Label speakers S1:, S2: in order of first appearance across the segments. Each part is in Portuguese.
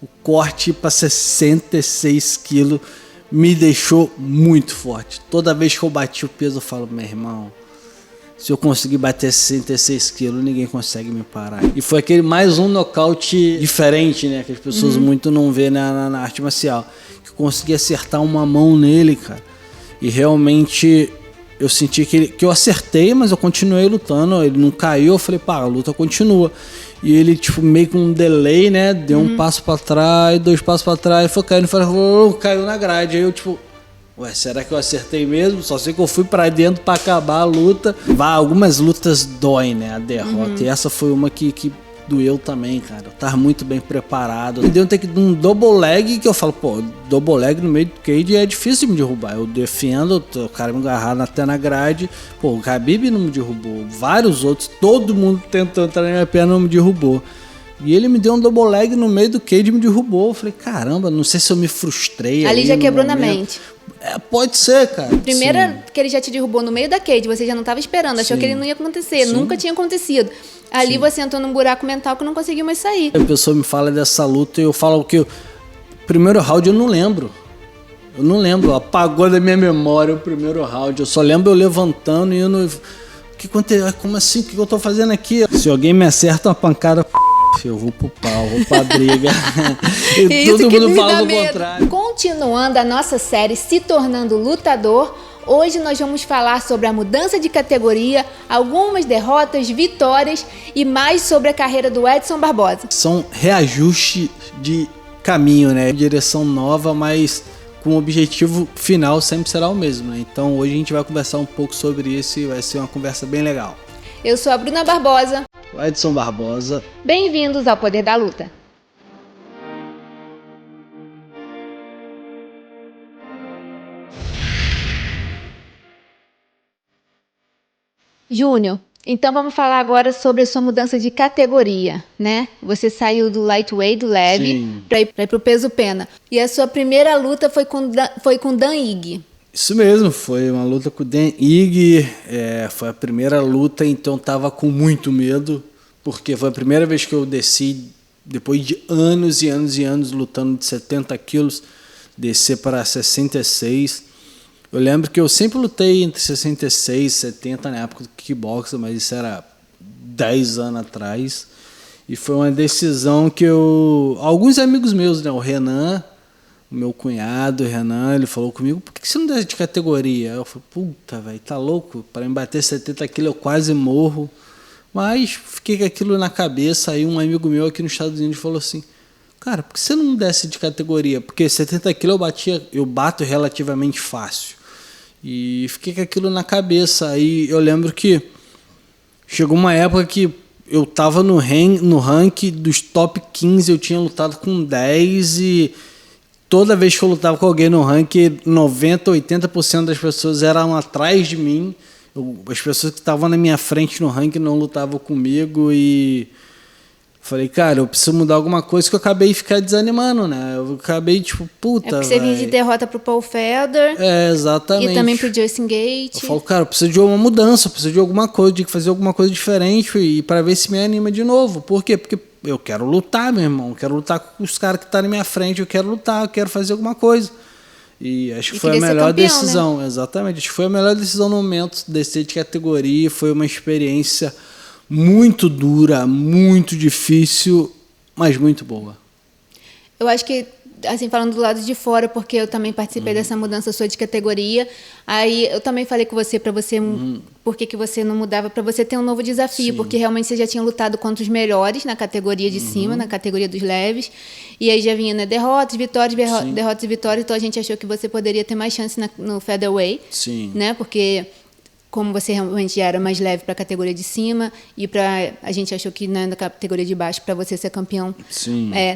S1: o corte para 66 quilos me deixou muito forte. Toda vez que eu bati o peso, eu falo, meu irmão, se eu conseguir bater 66 quilos, ninguém consegue me parar. E foi aquele mais um nocaute diferente, né? Que as pessoas muito não vê na arte marcial. Que eu consegui acertar uma mão nele, cara. E realmente eu senti que eu acertei, mas eu continuei lutando. Ele não caiu, eu falei, pá, a luta continua. E ele, tipo, meio com um delay, né? Deu um passo pra trás, 2 passos pra trás, foi caindo, caiu na grade. Aí eu, tipo, ué, será que eu acertei mesmo? Só sei que eu fui pra dentro pra acabar a luta. Algumas lutas doem, né? A derrota. E essa foi uma que doeu também, cara. Eu tava muito bem preparado. Me deu um double leg que eu falo, pô, double leg no meio do cage é difícil de me derrubar. Eu defendo, o cara me agarrado até na grade. Pô, o Khabib não me derrubou. Vários outros, todo mundo tentando entrar na minha perna não me derrubou. E ele me deu um double leg no meio do cage e me derrubou. Eu falei, caramba, não sei se eu me frustrei.
S2: Ali já quebrou na mente.
S1: Pode ser, cara.
S2: Primeira que ele já te derrubou no meio da cage, você já não estava esperando, achou que ele não ia acontecer, nunca tinha acontecido. Ali você entrou num buraco mental que não conseguiu mais sair. A
S1: pessoa me fala dessa luta e eu falo que o primeiro round eu não lembro. Eu não lembro, apagou da minha memória o primeiro round. Eu só lembro eu levantando e indo. O que aconteceu? Como assim? O que eu tô fazendo aqui? Se alguém me acerta uma pancada, eu vou pro pau, vou pra briga. E todo mundo fala o contrário.
S2: Continuando a nossa série Se Tornando Lutador, hoje nós vamos falar sobre a mudança de categoria, algumas derrotas, vitórias e mais sobre a carreira do Edson Barbosa.
S1: São reajustes de caminho, né? Direção nova, mas com o objetivo final sempre será o mesmo, né? Então hoje a gente vai conversar um pouco sobre isso e vai ser uma conversa bem legal.
S2: Eu sou a Bruna Barbosa.
S1: O Edson Barbosa.
S2: Bem-vindos ao Poder da Luta. Júnior, então vamos falar agora sobre a sua mudança de categoria, né? Você saiu do lightweight, do leve, para ir pro peso pena. E a sua primeira luta foi com Dan Ige.
S1: Isso mesmo, foi uma luta com o Dan Ige, foi a primeira luta, então tava com muito medo, porque foi a primeira vez que eu desci, depois de anos e anos e anos lutando de 70 quilos, descer para 66. Eu lembro que eu sempre lutei entre 66 e 70 na época do kickboxing, mas isso era 10 anos atrás. E foi uma decisão que alguns amigos meus, né, o Renan, o meu cunhado, o Renan, ele falou comigo, por que você não desce de categoria? Eu falei, puta, velho, tá louco? Para me bater 70 quilos eu quase morro. Mas fiquei com aquilo na cabeça, aí um amigo meu aqui nos Estados Unidos falou assim, cara, por que você não desce de categoria? Porque 70 quilos eu bato relativamente fácil. E fiquei com aquilo na cabeça. Aí eu lembro que chegou uma época que eu tava no ranking dos top 15, eu tinha lutado com 10 e toda vez que eu lutava com alguém no ranking, 90%, 80% das pessoas eram atrás de mim. As pessoas que estavam na minha frente no ranking não lutavam comigo e falei, cara, eu preciso mudar alguma coisa, que eu acabei de ficar desanimando, né? Eu acabei, tipo, puta,
S2: porque você vinha de derrota pro Paul Felder.
S1: Exatamente.
S2: E também pro Justin Gaethje.
S1: Eu falo, cara, eu preciso de uma mudança, eu preciso de alguma coisa, de fazer alguma coisa diferente e para ver se me anima de novo. Por quê? Porque eu quero lutar, meu irmão. Eu quero lutar com os caras que estão na minha frente, eu quero lutar, eu quero fazer alguma coisa. E acho que foi a melhor decisão, né? Exatamente. Acho que foi a melhor decisão no momento, descer de categoria. Foi uma experiência muito dura, muito difícil, mas muito boa.
S2: Eu acho que, assim, falando do lado de fora, porque eu também participei dessa mudança sua de categoria, aí eu também falei com você, para você, por que você não mudava, para você ter um novo desafio, porque realmente você já tinha lutado contra os melhores na categoria de cima, na categoria dos leves, e aí já vinha, né, derrotas, vitórias, derrotas e vitórias, então a gente achou que você poderia ter mais chance no featherweight, né, porque como você realmente já era mais leve para a categoria de cima e a gente achou que na categoria de baixo para você ser campeão,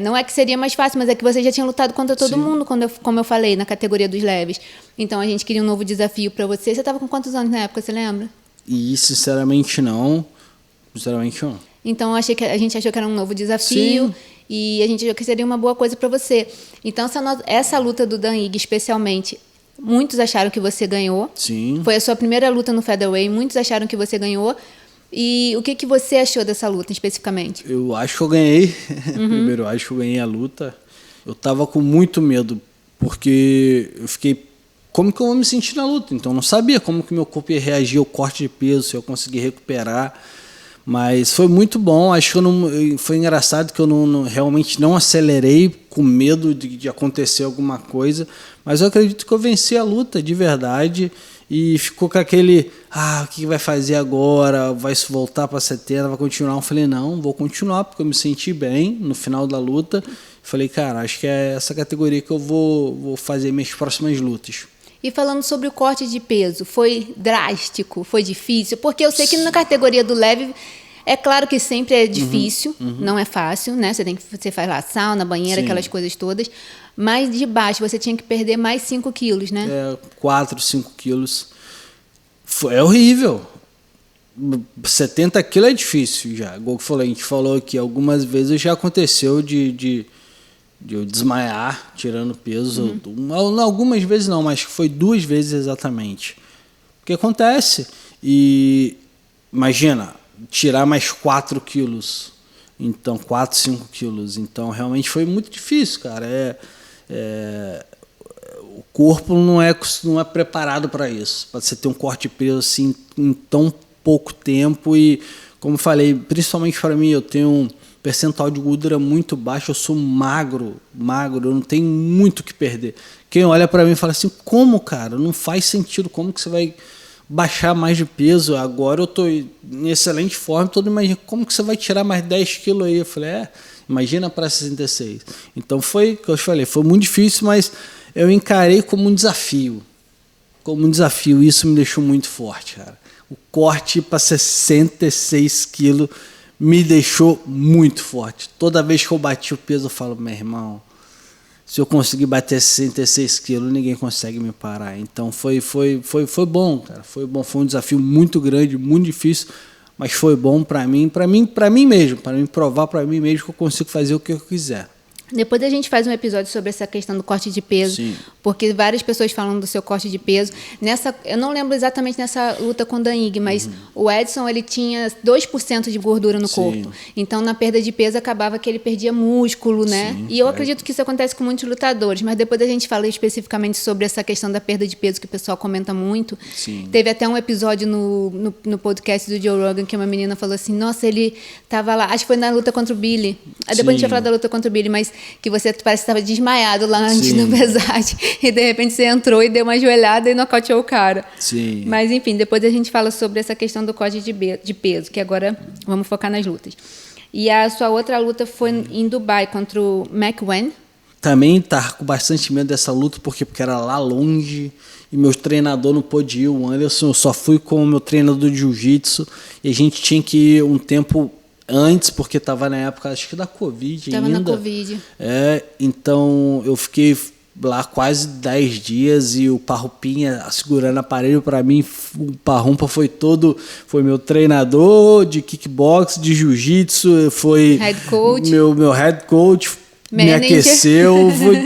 S2: não é que seria mais fácil, mas é que você já tinha lutado contra todo mundo, como eu falei, na categoria dos leves. Então a gente queria um novo desafio para você. Você estava com quantos anos na época, você lembra?
S1: E sinceramente não.
S2: Então a gente achou que era um novo desafio e a gente achou que seria uma boa coisa para você. Então essa luta do Dan Ige especialmente, muitos acharam que você ganhou.
S1: Sim.
S2: Foi a sua primeira luta no featherweight. Muitos acharam que você ganhou. E o que você achou dessa luta especificamente?
S1: Eu acho que eu ganhei. Primeiro, eu acho que eu ganhei a luta. Eu tava com muito medo, porque eu fiquei, como que eu vou me sentir na luta? Então eu não sabia como que meu corpo ia reagir ao corte de peso, se eu conseguir recuperar. Mas foi muito bom, acho que foi engraçado que eu realmente não acelerei com medo de acontecer alguma coisa, mas eu acredito que eu venci a luta de verdade e ficou com aquele, o que vai fazer agora, vai voltar para 70, vai continuar? Eu falei, não, vou continuar porque eu me senti bem no final da luta. Falei, cara, acho que é essa categoria que eu vou fazer minhas próximas lutas.
S2: E falando sobre o corte de peso, foi drástico, foi difícil? Porque eu sei que na categoria do leve, é claro que sempre é difícil, não é fácil, né? Você faz lá sauna, banheira, aquelas coisas todas. Mas de baixo, você tinha que perder mais 5 quilos, né?
S1: 4, 5 quilos. É horrível. 70 quilos é difícil já. Igual que a gente falou aqui, algumas vezes já aconteceu de eu desmaiar tirando peso. Algumas vezes não, mas foi 2 vezes exatamente. O que acontece? E imagina, tirar mais 4 quilos. Então, 4, 5 quilos. Então, realmente foi muito difícil, cara. O corpo não é preparado para isso. Para você ter um corte de peso assim, em tão pouco tempo. E, como eu falei, principalmente para mim, eu tenho um percentual de gordura muito baixo, eu sou magro, eu não tenho muito o que perder. Quem olha para mim fala assim, como, cara? Não faz sentido, como que você vai baixar mais de peso? Agora eu estou em excelente forma, todo imagina, como que você vai tirar mais 10 quilos aí? Eu falei, imagina para 66. Então foi o que eu te falei, foi muito difícil, mas eu encarei como um desafio. Isso me deixou muito forte, cara. O corte para 66 quilos me deixou muito forte. Toda vez que eu bati o peso, eu falo, meu irmão, se eu conseguir bater 66 quilos, ninguém consegue me parar. Então foi bom, cara. Foi bom, foi um desafio muito grande, muito difícil, mas foi bom para mim mesmo, para me provar para mim mesmo que eu consigo fazer o que eu quiser.
S2: Depois a gente faz um episódio sobre essa questão do corte de peso,
S1: Sim.
S2: Porque várias pessoas falam do seu corte de peso. Eu não lembro exatamente nessa luta com o Dan Ige, mas o Edson ele tinha 2% de gordura no corpo. Então, na perda de peso, acabava que ele perdia músculo, né?
S1: Sim,
S2: e eu acredito que isso acontece com muitos lutadores, mas depois a gente fala especificamente sobre essa questão da perda de peso, que o pessoal comenta muito.
S1: Sim.
S2: Teve até um episódio no podcast do Joe Rogan que uma menina falou assim, nossa, ele estava lá, acho que foi na luta contra o Billy. Depois a gente vai falar da luta contra o Billy, mas que você parece que estava desmaiado lá antes no pesagem. E de repente você entrou e deu uma joelhada e nocauteou o cara.
S1: Sim.
S2: Mas enfim, depois a gente fala sobre essa questão do corte de peso, que agora vamos focar nas lutas. E a sua outra luta foi em Dubai contra o McWen.
S1: Também tá com bastante medo dessa luta, porque era lá longe e meu treinador não pôde ir, o Anderson. Eu só fui com o meu treinador de jiu-jitsu e a gente tinha que ir um tempo antes, porque estava na época, acho que da Covid ainda.
S2: Estava na Covid.
S1: Então eu fiquei lá quase 10 dias e o Parrupinha segurando aparelho para mim. O Parrumpa foi meu treinador de kickbox, de jiu-jitsu, foi
S2: head coach.
S1: meu head coach,
S2: manager.
S1: Me aqueceu,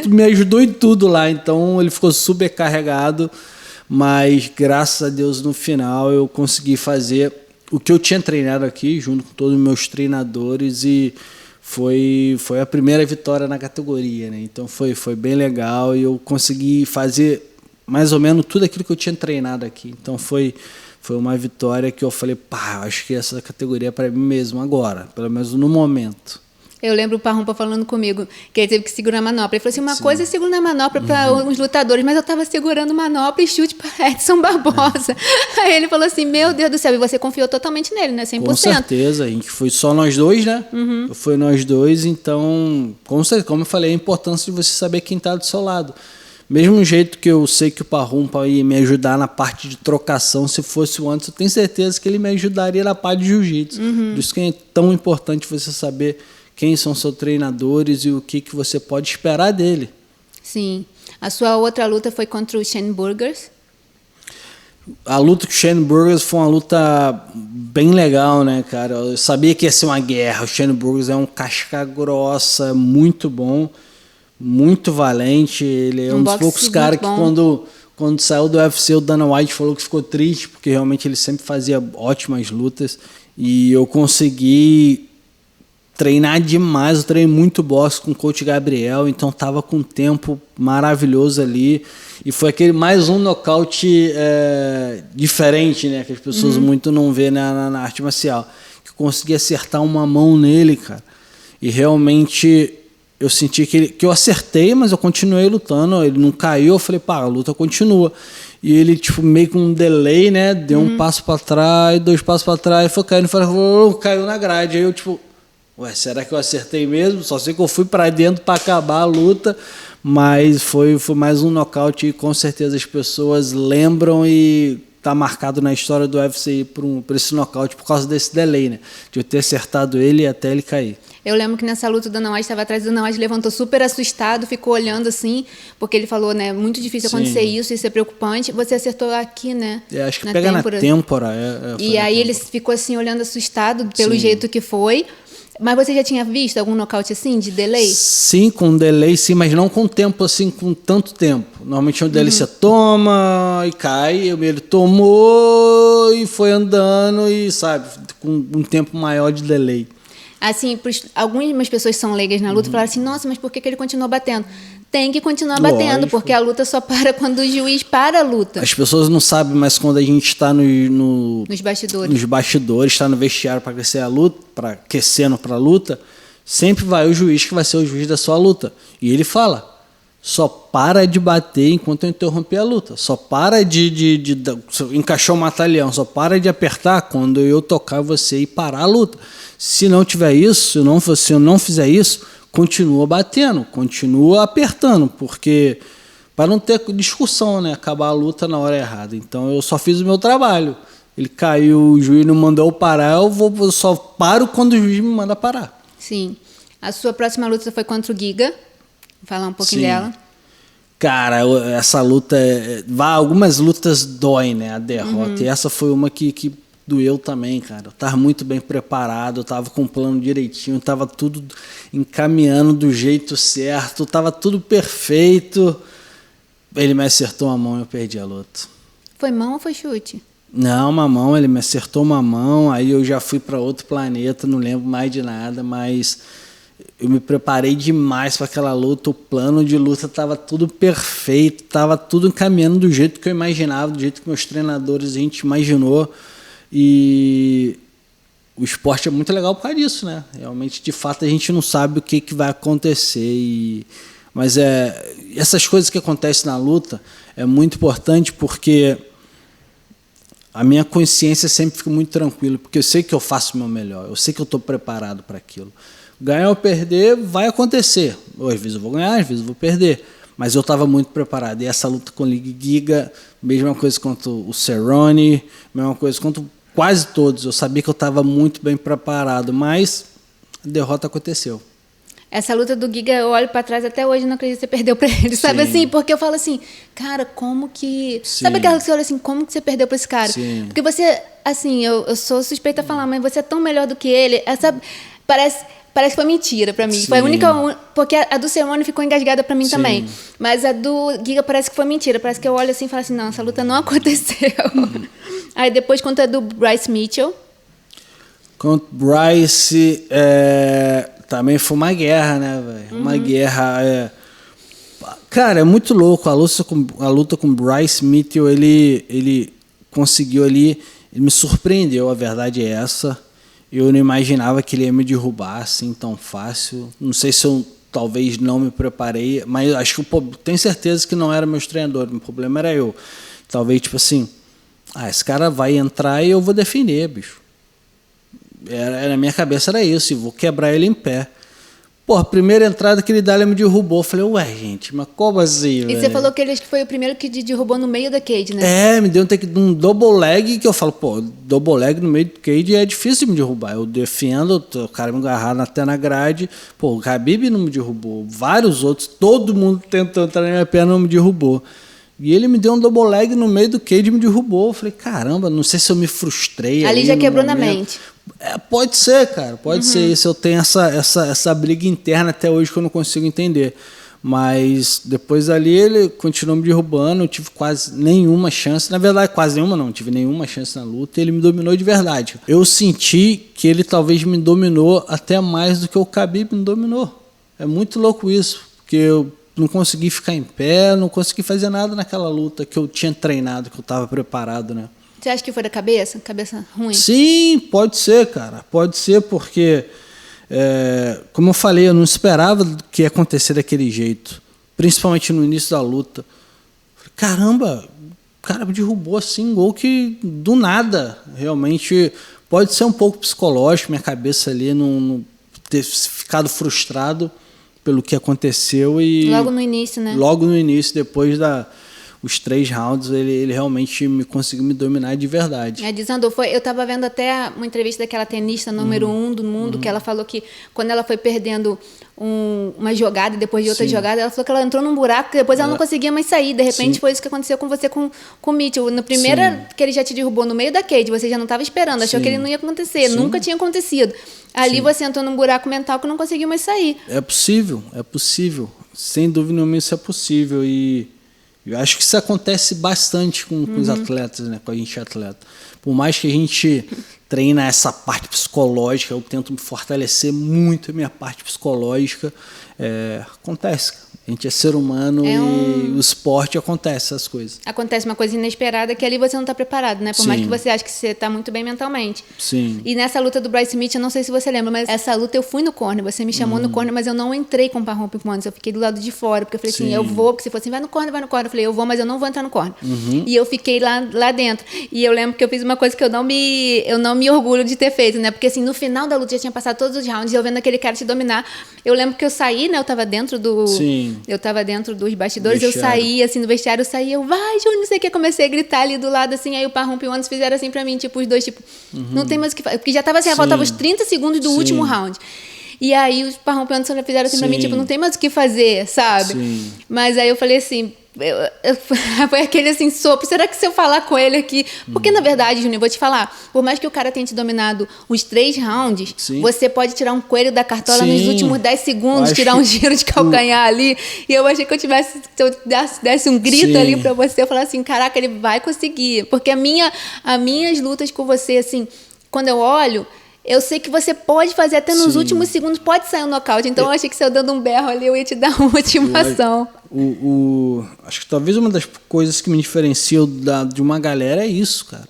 S1: me ajudou em tudo lá. Então ele ficou super carregado, mas graças a Deus no final eu consegui fazer o que eu tinha treinado aqui, junto com todos os meus treinadores, e foi a primeira vitória na categoria, né? Então foi bem legal e eu consegui fazer mais ou menos tudo aquilo que eu tinha treinado aqui. Então foi uma vitória que eu falei, acho que essa categoria é para mim mesmo agora, pelo menos no momento.
S2: Eu lembro o Parrumpa falando comigo que ele teve que segurar a manopla. Ele falou assim, uma coisa é segurar a manopla para os lutadores, mas eu estava segurando manopla e chute para Edson Barbosa. Aí ele falou assim, meu Deus do céu, e você confiou totalmente nele, né? 100%.
S1: Com certeza, a gente foi só nós dois, né? Foi nós dois, então, como eu falei, a importância de você saber quem está do seu lado. Mesmo jeito que eu sei que o Parrumpa ia me ajudar na parte de trocação, se fosse o Anderson, eu tenho certeza que ele me ajudaria na parte de jiu-jitsu. Por isso que é tão importante você saber quem são seus treinadores e o que você pode esperar dele.
S2: Sim. A sua outra luta foi contra o Shane Burgers?
S1: A luta com o Shane Burgers foi uma luta bem legal, né, cara? Eu sabia que ia ser uma guerra. O Shane Burgers é um casca grossa, muito bom, muito valente. Ele é um dos poucos caras que quando saiu do UFC, o Dana White falou que ficou triste, porque realmente ele sempre fazia ótimas lutas. E eu consegui treinar demais, eu treinei muito boxe com o coach Gabriel, então tava com um tempo maravilhoso ali, e foi aquele mais um nocaute diferente, né, que as pessoas muito não vê na arte marcial, que eu consegui acertar uma mão nele, cara, e realmente eu senti que eu acertei, mas eu continuei lutando, ele não caiu, eu falei, pá, a luta continua. E ele, tipo, meio com um delay, né, deu um passo pra trás, 2 passos pra trás, foi caindo, caiu na grade, aí eu, tipo, ué, será que eu acertei mesmo? Só sei que eu fui pra dentro pra acabar a luta, mas foi mais um nocaute e com certeza as pessoas lembram e tá marcado na história do UFC por esse nocaute por causa desse delay, né, de eu ter acertado ele até ele cair.
S2: Eu lembro que nessa luta o Dana White estava atrás, o Dana White levantou super assustado, ficou olhando assim, porque ele falou, né, muito difícil acontecer isso, isso é preocupante. Você acertou aqui, né?
S1: Acho que pega têmpora. Na têmpora.
S2: E aí ele ficou assim, olhando assustado pelo jeito que foi. Mas você já tinha visto algum nocaute assim, de delay?
S1: Sim, com delay, sim, mas não com tempo assim, com tanto tempo. Normalmente o delay você toma e cai, ele tomou e foi andando e, sabe, com um tempo maior de delay.
S2: Assim, algumas pessoas são leigas na luta falaram assim, nossa, mas por que ele continuou batendo? Tem que continuar batendo, porque a luta só para quando o juiz para a luta.
S1: As pessoas não sabem, mas quando a gente está nos bastidores, está no vestiário para aquecer a luta, aquecendo para a luta, sempre vai o juiz que vai ser o juiz da sua luta. E ele fala, só para de bater enquanto eu interromper a luta. Só para de encaixar o mata-leão. Só para de apertar quando eu tocar você e parar a luta. Se não tiver isso, se eu não fizer isso, continua batendo, continua apertando, porque para não ter discussão, né? Acabar a luta na hora errada. Então eu só fiz o meu trabalho. Ele caiu, o juiz não mandou eu parar, eu só paro quando o juiz me manda parar.
S2: Sim. A sua próxima luta foi contra o Giga. Vou falar um pouquinho dela.
S1: Cara, essa luta, algumas lutas doem, né? A derrota. E essa foi uma que doeu também, cara. Eu tava muito bem preparado, eu tava com o plano direitinho, tava tudo encaminhando do jeito certo, tava tudo perfeito. Ele me acertou uma mão e eu perdi a luta.
S2: Foi mão ou foi chute?
S1: Não, uma mão, ele me acertou uma mão, aí eu já fui para outro planeta, não lembro mais de nada, mas eu me preparei demais para aquela luta, o plano de luta estava tudo perfeito, estava tudo encaminhando do jeito que eu imaginava, do jeito que meus treinadores a gente imaginou. E o esporte é muito legal por causa disso, né? Realmente, de fato, a gente não sabe o que vai acontecer. Mas essas coisas que acontecem na luta é muito importante porque a minha consciência sempre fica muito tranquila, porque eu sei que eu faço o meu melhor, eu sei que eu estou preparado para aquilo. Ganhar ou perder vai acontecer. Às vezes eu vou ganhar, às vezes eu vou perder. Mas eu estava muito preparado. E essa luta com o Giga, mesma coisa contra o Cerrone, mesma coisa contra quase todos. Eu sabia que eu estava muito bem preparado, mas a derrota aconteceu.
S2: Essa luta do Giga, eu olho para trás até hoje, não acredito que você perdeu para ele, sabe assim? Porque eu falo assim, cara, como que...
S1: Sim.
S2: Sabe aquela que você olha assim, como que você perdeu para esse cara?
S1: Sim.
S2: Porque você, assim, eu sou suspeita a falar, mas você é tão melhor do que ele, parece que foi mentira pra mim.
S1: Sim.
S2: Foi a única... Porque a do Cerrone ficou engasgada pra mim também. Mas a do Giga parece que foi mentira. Parece que eu olho assim e falo assim, não, essa luta não aconteceu. Aí depois, contra a do Bryce Mitchell.
S1: Contra o Bryce, também foi uma guerra, né, velho? Uma guerra... Cara, é muito louco. A luta com o Bryce Mitchell, ele conseguiu ali... Ele me surpreendeu, a verdade é essa. Eu não imaginava que ele ia me derrubar assim tão fácil. Não sei se eu talvez não me preparei, mas acho que tenho certeza que não era meus treinadores. O problema era eu. Talvez, tipo assim, esse cara vai entrar e eu vou defender, bicho. Na minha cabeça era isso, e vou quebrar ele em pé. Pô, a primeira entrada que ele dá, ele me derrubou. Eu falei, ué, gente, mas como assim,
S2: E você falou que ele foi o primeiro que derrubou no meio da cage, né?
S1: Me deu um double leg, que eu falo, pô, double leg no meio do cage é difícil me derrubar. Eu defendo, o cara me agarrar até na grade. Pô, o Khabib não me derrubou. Vários outros, todo mundo tentou entrar na minha perna, não me derrubou. E ele me deu um double leg no meio do cage e me derrubou. Eu falei, caramba, não sei se eu me frustrei.
S2: Ali já quebrou na mente.
S1: Pode ser, cara, pode ser isso. Eu tenho essa briga interna até hoje que eu não consigo entender. Mas depois ali ele continuou me derrubando, eu tive quase nenhuma chance. Na verdade, quase nenhuma não, tive nenhuma chance na luta. Ele me dominou de verdade. Eu senti que ele talvez me dominou até mais do que o Khabib me dominou. É muito louco isso, porque eu não consegui ficar em pé, não consegui fazer nada naquela luta que eu tinha treinado, que eu estava preparado, né?
S2: Você acha que foi da cabeça? Cabeça ruim?
S1: Sim, pode ser, cara. Pode ser porque, como eu falei, eu não esperava que ia acontecer daquele jeito. Principalmente no início da luta. Caramba, o cara me derrubou assim, gol que do nada. Realmente, pode ser um pouco psicológico, minha cabeça ali não ter ficado frustrado pelo que aconteceu. E
S2: logo no início, né?
S1: Logo no início, depois os 3 rounds, ele realmente conseguiu me dominar de verdade.
S2: Desandou. Eu estava vendo até uma entrevista daquela tenista número 1 do mundo, que ela falou que quando ela foi perdendo uma jogada e depois de outra jogada, ela falou que ela entrou num buraco que depois ela não conseguia mais sair. De repente foi isso que aconteceu com você com o Mitchell. No primeiro que ele já te derrubou no meio da cage, você já não estava esperando, achou que ele não ia acontecer, nunca tinha acontecido. Ali você entrou num buraco mental que não conseguiu mais sair.
S1: É possível. Sem dúvida nenhuma isso é possível e eu acho que isso acontece bastante com os atletas, né? Com a gente atleta. Por mais que a gente treina essa parte psicológica, eu tento me fortalecer muito a minha parte psicológica. Acontece. A gente é ser humano e o esporte acontece essas coisas.
S2: Acontece uma coisa inesperada que ali você não está preparado, né? Por mais que você ache que você está muito bem mentalmente.
S1: Sim.
S2: E nessa luta do Bryce Mitchell, eu não sei se você lembra, mas essa luta eu fui no corner. Você me chamou no corner, mas eu não entrei com o Parromping Antes. Eu fiquei do lado de fora, porque eu falei assim, eu vou, porque se fosse assim, vai no corner. Eu falei, eu vou, mas eu não vou entrar no corner. E eu fiquei lá dentro. E eu lembro que eu fiz uma coisa que eu não me orgulho de ter feito, né? Porque assim, no final da luta já tinha passado todos os rounds, e eu vendo aquele cara te dominar. Eu lembro que eu saí, né? Eu estava dentro do...
S1: Sim.
S2: Eu estava dentro dos bastidores, eu saí, assim, do vestiário, eu vai, Júnior, não sei o que, comecei a gritar ali do lado, assim, aí o Parromping Antes fizeram assim pra mim, tipo, os dois, tipo, não tem mais o que fazer, porque já tava assim, faltava os 30 segundos do último round. E aí os Parromping Antes fizeram assim pra mim, tipo, não tem mais o que fazer, sabe? Mas aí eu falei assim, foi aquele assim, sopro, será que se eu falar com ele aqui... Porque na verdade, Júnior, eu vou te falar, por mais que o cara tenha te dominado os 3 rounds, você pode tirar um coelho da cartola nos últimos 10 segundos, tirar um giro de calcanhar ali, e eu achei que se eu desse um grito ali pra você, eu falar assim, caraca, ele vai conseguir, porque as minhas lutas com você, assim, quando eu olho, eu sei que você pode fazer até nos últimos segundos, pode sair um nocaute. Então eu achei que se eu dando um berro ali, eu ia te dar uma motivação.
S1: Acho que talvez uma das coisas que me diferenciam de uma galera é isso, cara.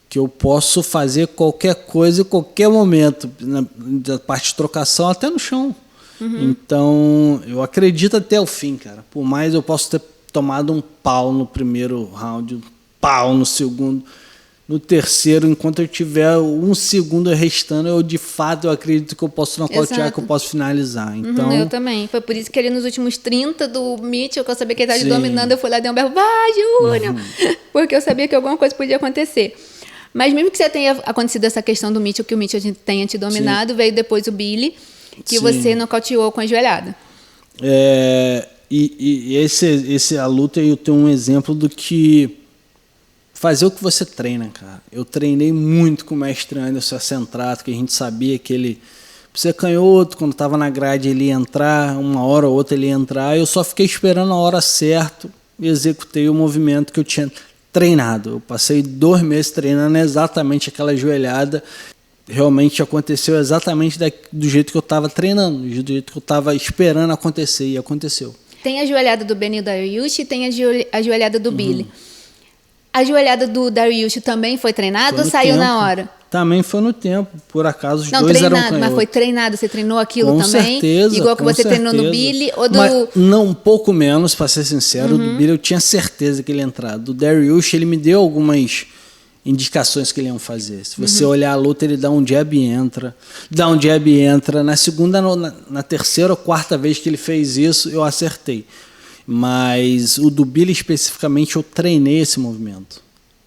S1: Que eu posso fazer qualquer coisa em qualquer momento, da parte de trocação até no chão. Então, eu acredito até o fim, cara. Por mais eu posso ter tomado um pau no primeiro round, um pau no segundo... No terceiro, enquanto eu tiver 1 segundo restando, eu de fato eu acredito que eu posso nocautear, que eu posso finalizar. Então,
S2: eu também. Foi por isso que ali nos últimos 30 do Mitchell, que eu sabia que ele estava dominando, eu fui lá e dei um berro, vai, Júnior! Porque eu sabia que alguma coisa podia acontecer. Mas mesmo que tenha acontecido essa questão do Mitchell, que o Mitchell tenha te dominado, veio depois o Billy, que você nocauteou com a joelhada.
S1: A luta eu tenho um exemplo do que fazer o que você treina, cara. Eu treinei muito com o mestre Anderson Centrato, que a gente sabia que ele, por ser canhoto, quando estava na grade ele ia entrar, uma hora ou outra ele ia entrar, eu só fiquei esperando a hora certa e executei o movimento que eu tinha treinado. Eu passei 2 meses treinando exatamente aquela joelhada, realmente aconteceu exatamente do jeito que eu estava treinando, do jeito que eu estava esperando acontecer, e aconteceu.
S2: Tem a joelhada do Beneil Dariush e tem a joelhada do Billy. A joelhada do Dariush também foi treinada ou saiu na hora?
S1: Também foi no tempo, por acaso os dois eram canhotos.
S2: Mas foi treinado, você treinou aquilo
S1: com
S2: também?
S1: Certeza,
S2: igual que você treinou no Billy ou do...
S1: Mas, não, um pouco menos, para ser sincero, do Billy eu tinha certeza que ele ia entrar. Do Dariush ele me deu algumas indicações que ele ia fazer. Se você olhar a luta, ele dá um jab e entra. Dá um jab e entra. Na segunda, na terceira ou quarta vez que ele fez isso, eu acertei. Mas o do Billy especificamente eu treinei esse movimento.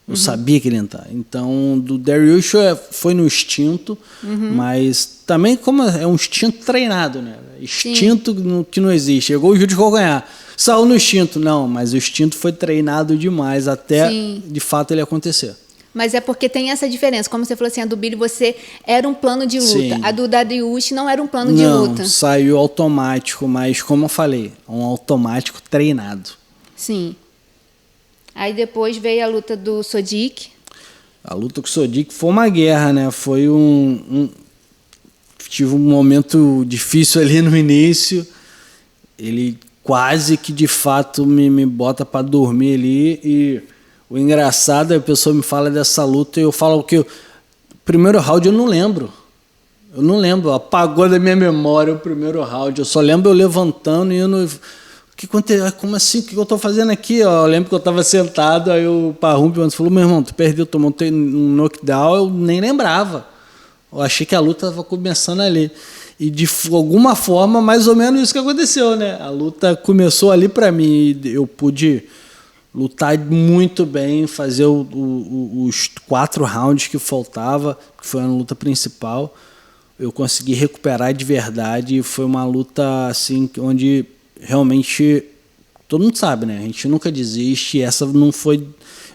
S1: Eu sabia que ele ia entrar. Então, do Dariush foi no instinto, mas também como é um instinto treinado, né? Instinto que não existe. Chegou o Júlio de calcanhar. Saiu no instinto. Não, mas o instinto foi treinado demais até, de fato, ele acontecer.
S2: Mas é porque tem essa diferença. Como você falou assim, a do Billy, você era um plano de luta.
S1: Sim.
S2: A do Dariush não era um plano de luta.
S1: Não, saiu automático, mas como eu falei, um automático treinado.
S2: Sim. Aí depois veio a luta do Sodiq.
S1: A luta com o Sodiq foi uma guerra, né? Foi tive um momento difícil ali no início. Ele quase que de fato me bota para dormir ali. E o engraçado é a pessoa me fala dessa luta e eu falo que o primeiro round eu não lembro. Eu não lembro, apagou da minha memória o primeiro round. Eu só lembro eu levantando e indo. Que aconteceu? Como assim? O que eu estou fazendo aqui? Eu lembro que eu estava sentado, aí o Parrump falou: meu irmão, tu perdeu, tomou um knockdown. Eu nem lembrava. Eu achei que a luta estava começando ali. E de alguma forma, mais ou menos isso que aconteceu, né? A luta começou ali para mim. Eu pude lutar muito bem, fazer os 4 rounds que faltava, que foi a luta principal. Eu consegui recuperar de verdade. Foi uma luta assim onde realmente todo mundo sabe, né? A gente nunca desiste. Essa não foi.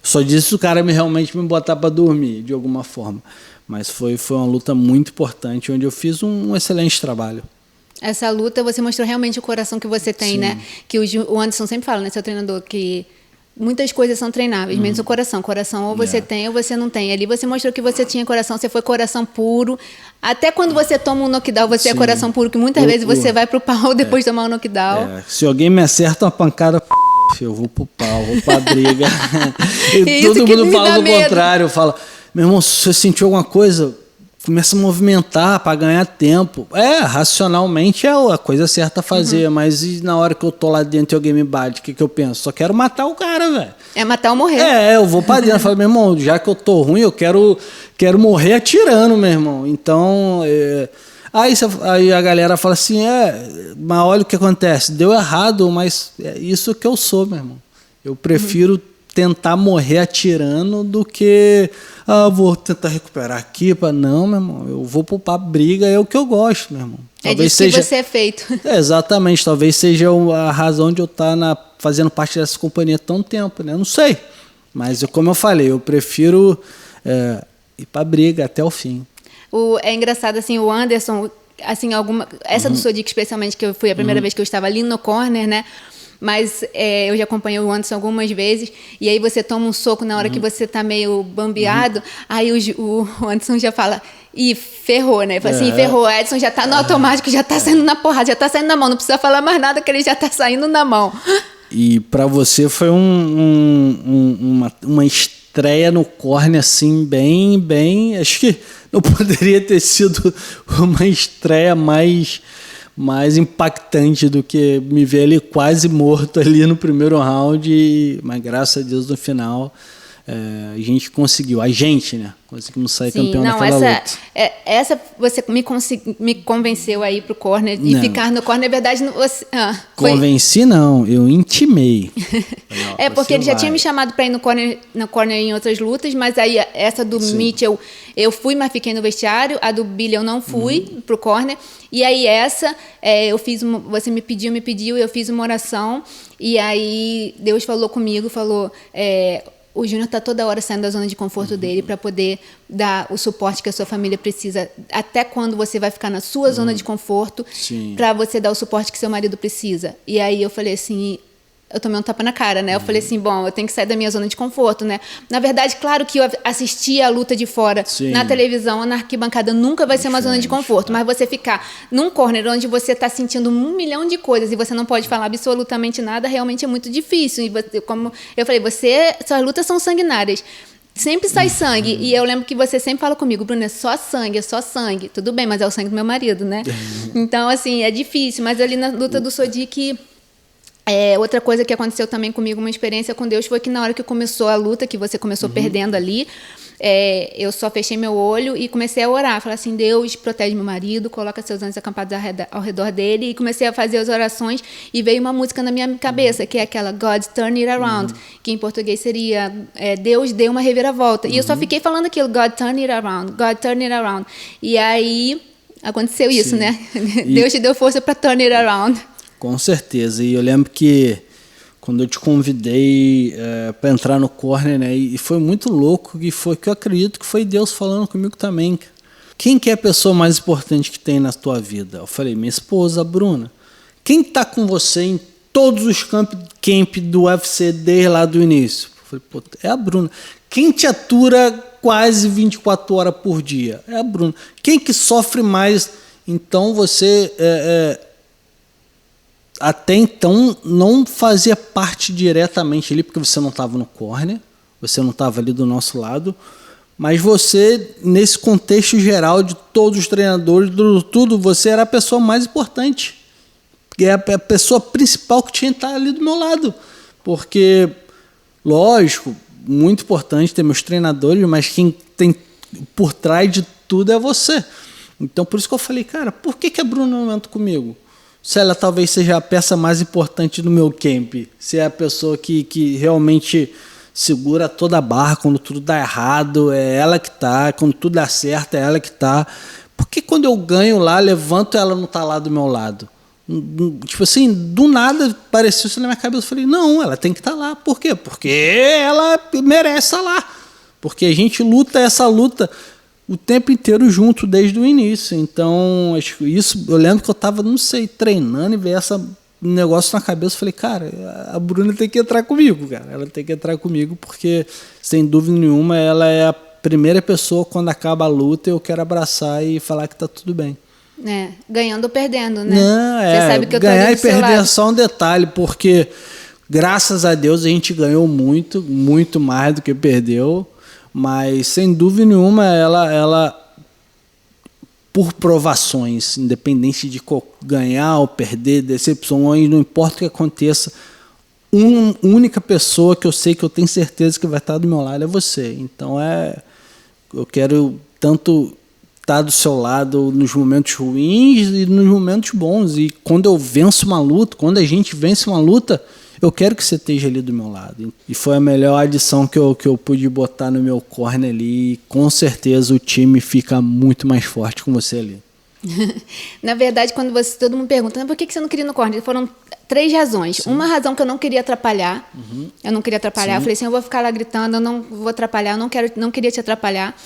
S1: Só disse o cara realmente me botar para dormir de alguma forma. Mas foi uma luta muito importante, onde eu fiz um excelente trabalho.
S2: Essa luta, você mostrou realmente o coração que você tem, sim, né? Que o Anderson sempre fala, né, seu treinador, que muitas coisas são treináveis, menos o coração. Coração ou você tem ou você não tem. Ali você mostrou que você tinha coração, você foi coração puro. Até quando você toma um knockdown, você é coração puro, que muitas vezes você vai pro pau depois de tomar um knockdown.
S1: Se alguém me acerta uma pancada, eu vou pro pau, vou pra briga. E todo mundo fala do contrário, fala: meu irmão, se você sentiu alguma coisa, começa a movimentar para ganhar tempo. Racionalmente é a coisa certa a fazer, mas e na hora que eu tô lá dentro e alguém me bate, o que eu penso? Só quero matar o cara, velho.
S2: É matar ou morrer.
S1: Eu vou pra dentro. Eu falo: meu irmão, já que eu tô ruim, eu quero morrer atirando, meu irmão. Então, aí a galera fala assim: mas olha o que acontece, deu errado, mas é isso que eu sou, meu irmão. Eu prefiro tentar morrer atirando do que vou tentar recuperar aqui. Não, meu irmão, eu vou poupar briga, é o que eu gosto, meu irmão.
S2: Talvez disso que você é feito.
S1: Exatamente, talvez seja a razão de eu estar fazendo parte dessa companhia há tanto tempo, né? Não sei, mas como eu falei, eu prefiro ir para briga até o fim.
S2: É engraçado, assim, o Anderson, assim, essa do Sodiq especialmente, que foi a primeira vez que eu estava ali no corner, né? Mas eu já acompanhei o Anderson algumas vezes, e aí você toma um soco na hora que você tá meio bambeado, aí o Anderson já fala: ih, ferrou, né? Fala assim: ferrou, o Edson já tá no automático, já tá saindo na porrada, já tá saindo na mão, não precisa falar mais nada que ele já tá saindo na mão.
S1: E para você foi uma estreia no corner, assim, bem... Acho que não poderia ter sido uma estreia mais impactante do que me ver ele quase morto ali no primeiro round, mas graças a Deus no final a gente conseguiu, né? Conseguimos sair campeão daquela luta.
S2: Essa você me convenceu aí pro corner e ficar no corner, na verdade
S1: Convenci não, eu intimei.
S2: Porque ele já tinha me chamado para ir no corner em outras lutas, mas aí essa do Mitchell eu fui, mas fiquei no vestiário. A do Billy eu não fui pro corner. E aí eu fiz você me pediu, eu fiz uma oração, e aí Deus falou comigo, falou: o Júnior está toda hora saindo da zona de conforto dele para poder dar o suporte que a sua família precisa. Até quando você vai ficar na sua zona de conforto para você dar o suporte que seu marido precisa? E aí eu falei assim, eu tomei um tapa na cara, né? Eu falei assim, bom, eu tenho que sair da minha zona de conforto, né? Na verdade, claro que eu assistia a luta de fora na televisão, na arquibancada, nunca vai ser uma zona de conforto, mas você ficar num corner onde você está sentindo 1 milhão de coisas e você não pode falar absolutamente nada, realmente é muito difícil. E você, como eu falei, suas lutas são sanguinárias. Sempre sai sangue. E eu lembro que você sempre fala comigo: Bruna, é só sangue. Tudo bem, mas é o sangue do meu marido, né? Então, assim, é difícil. Mas ali na luta do Sodiq... outra coisa que aconteceu também comigo, uma experiência com Deus, foi que na hora que começou a luta, que você começou perdendo ali, eu só fechei meu olho e comecei a orar. Falei assim: Deus, protege meu marido, coloca seus anjos acampados ao redor dele. E comecei a fazer as orações e veio uma música na minha cabeça, que é aquela God Turn It Around, que em português seria Deus deu uma reviravolta. E eu só fiquei falando aquilo: God Turn It Around, God Turn It Around. E aí aconteceu isso, né? Deus te deu força para turn it around.
S1: Com certeza. E eu lembro que quando eu te convidei para entrar no corner, né? E foi muito louco, que eu acredito que foi Deus falando comigo também. Quem que é a pessoa mais importante que tem na tua vida? Eu falei, minha esposa, a Bruna. Quem tá com você em todos os camp do UFC desde lá do início? Eu falei, pô, é a Bruna. Quem te atura quase 24 horas por dia? É a Bruna. Quem que sofre mais? Então você até então não fazia parte diretamente ali, porque você não estava no corner, você não estava ali do nosso lado, mas você, nesse contexto geral de todos os treinadores, tudo, você era a pessoa mais importante. É a pessoa principal que tinha que estar ali do meu lado. Porque, lógico, muito importante ter meus treinadores, mas quem tem por trás de tudo é você. Então, por isso que eu falei, cara, por que a Bruna não entra comigo? Se ela talvez seja a peça mais importante do meu camp, se é a pessoa que realmente segura toda a barra quando tudo dá errado, é ela que tá, quando tudo dá certo, é ela que tá. Porque quando eu ganho lá, levanto, ela não tá lá do meu lado. Tipo assim, do nada apareceu isso na minha cabeça. Eu falei, não, ela tem que estar lá. Por quê? Porque ela merece estar lá. Porque a gente luta essa luta o tempo inteiro junto desde o início. Então, acho que isso, eu lembro que eu estava, não sei, treinando e veio esse negócio na cabeça. Eu falei, cara, a Bruna tem que entrar comigo, cara. Ela tem que entrar comigo porque, sem dúvida nenhuma, ela é a primeira pessoa, quando acaba a luta, eu quero abraçar e falar que tá tudo bem.
S2: Ganhando ou perdendo, né?
S1: Não,
S2: Você sabe que eu tô
S1: ganhar
S2: ali
S1: e
S2: do seu
S1: perder é
S2: lado.
S1: só um detalhe, porque graças a Deus a gente ganhou muito, muito mais do que perdeu, mas sem dúvida nenhuma ela por provações, independente de ganhar ou perder, decepções, não importa o que aconteça, uma única pessoa que eu sei que eu tenho certeza que vai estar do meu lado é você. Então eu quero tanto estar do seu lado nos momentos ruins e nos momentos bons. E quando eu venço uma luta, quando a gente vence uma luta, eu quero que você esteja ali do meu lado. E foi a melhor adição que eu pude botar no meu corner ali. E com certeza o time fica muito mais forte com você ali.
S2: Na verdade, quando todo mundo pergunta, por que você não queria ir no corner? Foram 3 razões. Sim. Uma razão que eu não queria atrapalhar. Uhum. Eu não queria atrapalhar. Sim. Eu falei assim, eu vou ficar lá gritando, eu não vou atrapalhar, eu não queria te atrapalhar.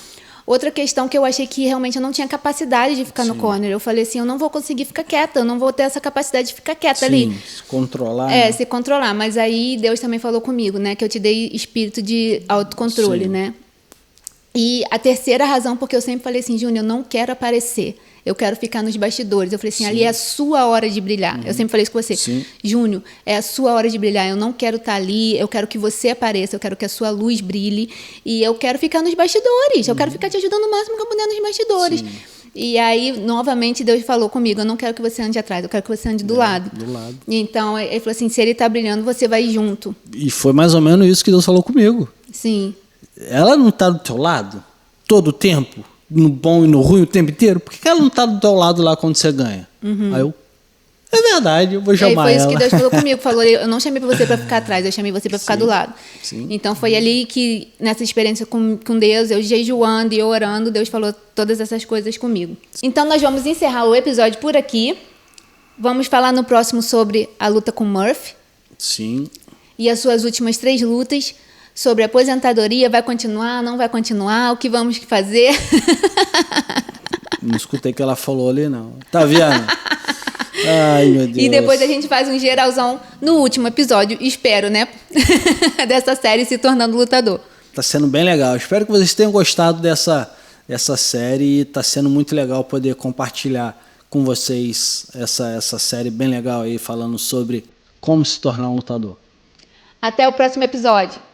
S2: Outra questão que eu achei que realmente eu não tinha capacidade de ficar no corner. Eu falei assim, eu não vou conseguir ficar quieta, eu não vou ter essa capacidade de ficar quieta ali.
S1: Se controlar. Né?
S2: Se controlar. Mas aí Deus também falou comigo, né? Que eu te dei espírito de autocontrole, né? E a terceira razão, porque eu sempre falei assim, Júnior, eu não quero aparecer. Eu quero ficar nos bastidores. Eu falei assim, ali é a sua hora de brilhar. Uhum. Eu sempre falei isso com você. Sim. Júnior, é a sua hora de brilhar. Eu não quero estar ali, eu quero que você apareça, eu quero que a sua luz brilhe. E eu quero ficar nos bastidores. Eu quero ficar te ajudando o máximo que eu puder nos bastidores. Sim. E aí, novamente, Deus falou comigo, eu não quero que você ande atrás, eu quero que você ande do lado.
S1: Do lado.
S2: Então, ele falou assim, se ele está brilhando, você vai junto.
S1: E foi mais ou menos isso que Deus falou comigo.
S2: Sim.
S1: Ela não está do teu lado todo o tempo? No bom e no ruim o tempo inteiro, por que ela não está do teu lado lá quando você ganha? Uhum. Aí é verdade, eu vou chamar ela.
S2: Foi isso que Deus falou comigo, falou, eu não chamei para você para ficar atrás, eu chamei você para ficar do lado. Sim. Então foi ali que, nessa experiência com Deus, eu jejuando e orando, Deus falou todas essas coisas comigo. Então nós vamos encerrar o episódio por aqui, vamos falar no próximo sobre a luta com Murphy.
S1: Sim.
S2: E as suas últimas 3 lutas. Sobre a aposentadoria, vai continuar, não vai continuar, o que vamos fazer?
S1: Não escutei o que ela falou ali, não. Tá vendo? Ai, meu Deus.
S2: E depois a gente faz um geralzão no último episódio, espero, né? Dessa série Se Tornando Lutador.
S1: Tá sendo bem legal. Espero que vocês tenham gostado dessa série. Tá sendo muito legal poder compartilhar com vocês essa série bem legal aí, falando sobre como se tornar um lutador.
S2: Até o próximo episódio.